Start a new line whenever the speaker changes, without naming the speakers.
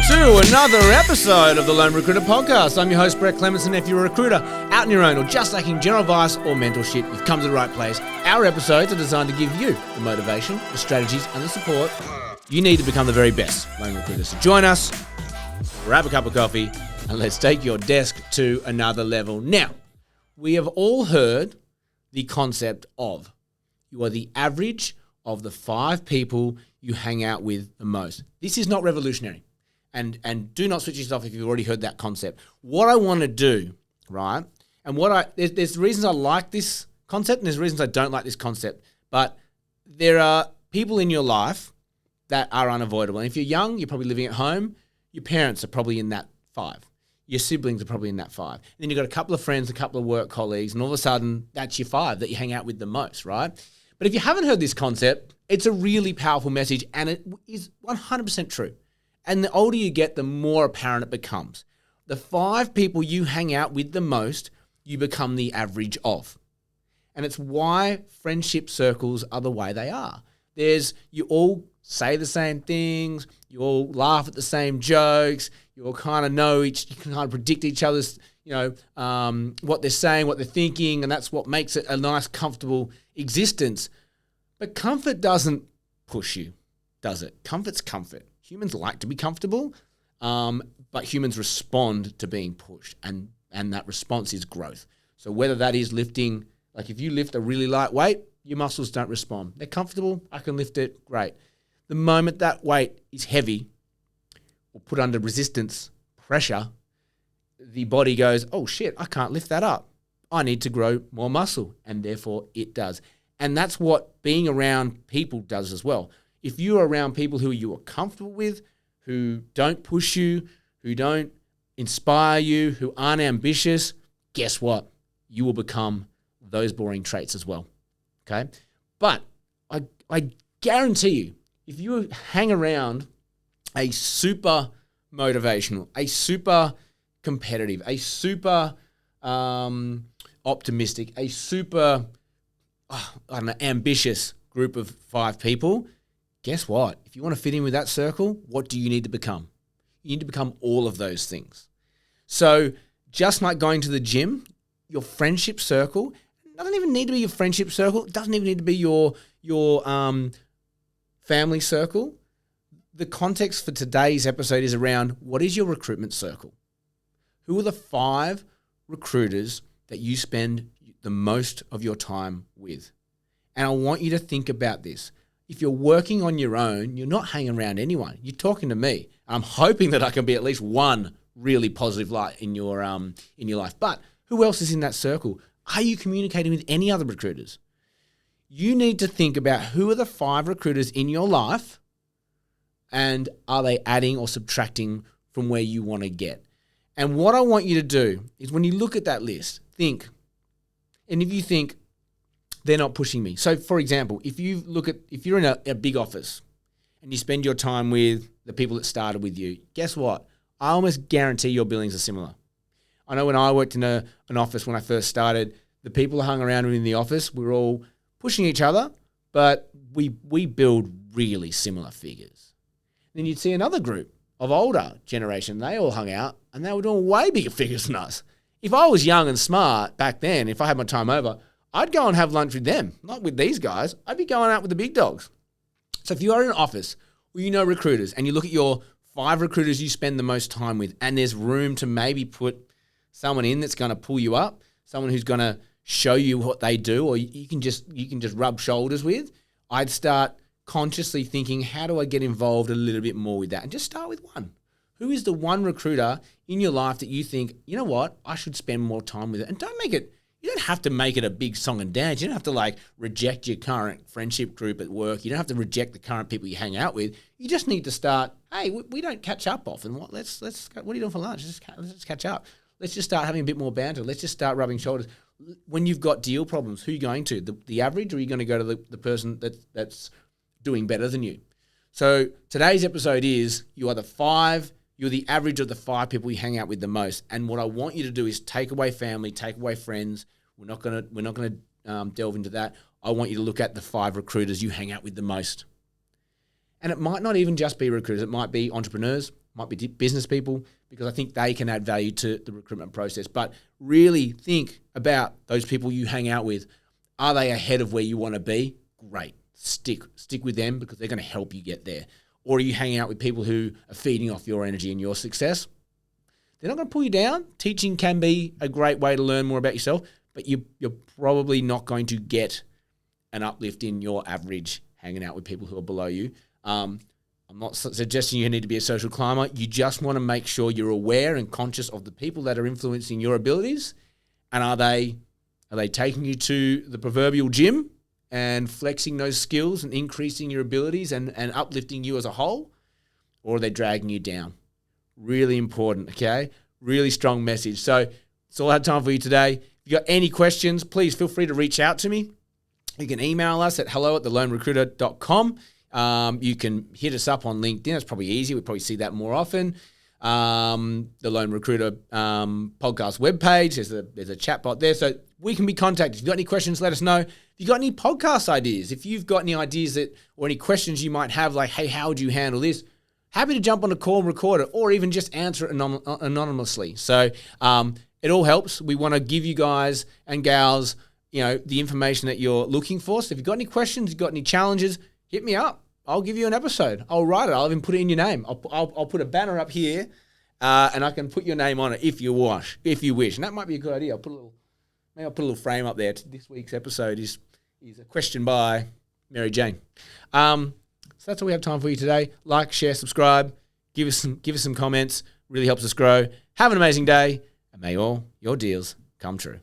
to another episode of the Lone Recruiter Podcast. I'm your host, Brett Clements, and if you're a recruiter out on your own or just lacking general advice or mentorship, you've come to the right place. Our episodes are designed to give you the motivation, the strategies, and the support you need to become the very best Lone Recruiter. So join us, grab a cup of coffee, and let's take your desk to another level. Now, we have all heard the concept of you are the average of the 5 people you hang out with the most. This is not revolutionary. And do not switch this off if you've already heard that concept. What I want to do, right, and there's reasons I like this concept and there's reasons I don't like this concept, but there are people in your life that are unavoidable. And if you're young, you're probably living at home, your parents are probably in that 5. Your siblings are probably in that 5. And then you've got a couple of friends, a couple of work colleagues, and all of a sudden, that's your 5 that you hang out with the most, right? But if you haven't heard this concept, it's a really powerful message, and it is 100% true. And the older you get, the more apparent it becomes. The 5 people you hang out with the most, you become the average of. And it's why friendship circles are the way they are. You all say the same things, you all laugh at the same jokes, you all kind of you can kind of predict each other's, what they're saying, what they're thinking, and that's what makes it a nice, comfortable existence. But comfort doesn't push you, does it? Comfort's comfort. Humans like to be comfortable, but humans respond to being pushed, and that response is growth. So whether that is lifting, like if you lift a really light weight, your muscles don't respond. They're comfortable, I can lift it, great. The moment that weight is heavy or put under resistance, pressure, the body goes, oh shit, I can't lift that up. I need to grow more muscle, and therefore it does. And that's what being around people does as well. If you're around people who you are comfortable with, who don't push you, who don't inspire you, who aren't ambitious, guess what? You will become those boring traits as well, okay? But I guarantee you, if you hang around a super motivational, a super competitive, a super optimistic, a super, ambitious group of 5 people, guess what? If you want to fit in with that circle, what do you need to become? You need to become all of those things. So just like going to the gym, your friendship circle doesn't even need to be your friendship circle. It doesn't even need to be your family circle. The context for today's episode is around what is your recruitment circle? Who are the 5 recruiters that you spend the most of your time with? And I want you to think about this. If you're working on your own, you're not hanging around anyone. You're talking to me. I'm hoping that I can be at least one really positive light in your life. But who else is in that circle? Are you communicating with any other recruiters? You need to think about who are the 5 recruiters in your life, and are they adding or subtracting from where you want to get? And what I want you to do is when you look at that list, think, and if you think, they're not pushing me. So for example, if you're in a big office and you spend your time with the people that started with you, guess what? I almost guarantee your billings are similar. I know when I worked in an office when I first started, the people who hung around in the office, we were all pushing each other, but we build really similar figures. Then you'd see another group of older generation, they all hung out and they were doing way bigger figures than us. If I was young and smart back then, if I had my time over, I'd go and have lunch with them, not with these guys. I'd be going out with the big dogs. So if you are in an office where you know recruiters and you look at your 5 recruiters you spend the most time with, and there's room to maybe put someone in that's going to pull you up, someone who's going to show you what they do, or you can just rub shoulders with, I'd start consciously thinking, how do I get involved a little bit more with that? And just start with one. Who is the one recruiter in your life that you think, you know what, I should spend more time with it? And you don't have to make it a big song and dance. You don't have to reject your current friendship group at work. You don't have to reject the current people you hang out with. You just need to start, hey, we don't catch up often. What are you doing for lunch? Let's just catch up. Let's just start having a bit more banter. Let's just start rubbing shoulders. When you've got deal problems, who are you going to? The average, or are you going to go to the person that's doing better than you? So today's episode is you're the average of the 5 people you hang out with the most. And what I want you to do is take away family, take away friends. We're not gonna delve into that. I want you to look at the 5 recruiters you hang out with the most. And it might not even just be recruiters. It might be entrepreneurs, might be business people, because I think they can add value to the recruitment process. But really think about those people you hang out with. Are they ahead of where you want to be? Great. Stick with them, because they're going to help you get there. Or are you hanging out with people who are feeding off your energy and your success? They're not going to pull you down. Teaching can be a great way to learn more about yourself, but you're probably not going to get an uplift in your average hanging out with people who are below you. I'm not suggesting you need to be a social climber. You just want to make sure you're aware and conscious of the people that are influencing your abilities. And are they taking you to the proverbial gym and flexing those skills and increasing your abilities and uplifting you as a whole? Or are they dragging you down? Really important, okay? Really strong message. So that's all I have time for you today. If you got any questions, please feel free to reach out to me. You can email us at hello@thelonerecruiter.com. You can hit us up on LinkedIn. It's probably easier. We probably see that more often. The Lone Recruiter podcast webpage. There's a chat bot there. So we can be contacted. If you've got any questions, let us know. If you've got any podcast ideas, if you've got any ideas or any questions you might have, like, hey, how would you handle this? Happy to jump on a call and record it, or even just answer it anonymously. So it all helps. We want to give you guys and gals, the information that you're looking for. So if you've got any questions, you've got any challenges, hit me up. I'll give you an episode. I'll write it. I'll even put it in your name. I'll put a banner up here, and I can put your name on it if you wish. And that might be a good idea. I'll put a little frame up there. This week's episode is a question by Mary Jane. So that's all we have time for you today. Like, share, subscribe. Give us some comments. Really helps us grow. Have an amazing day, and may all your deals come true.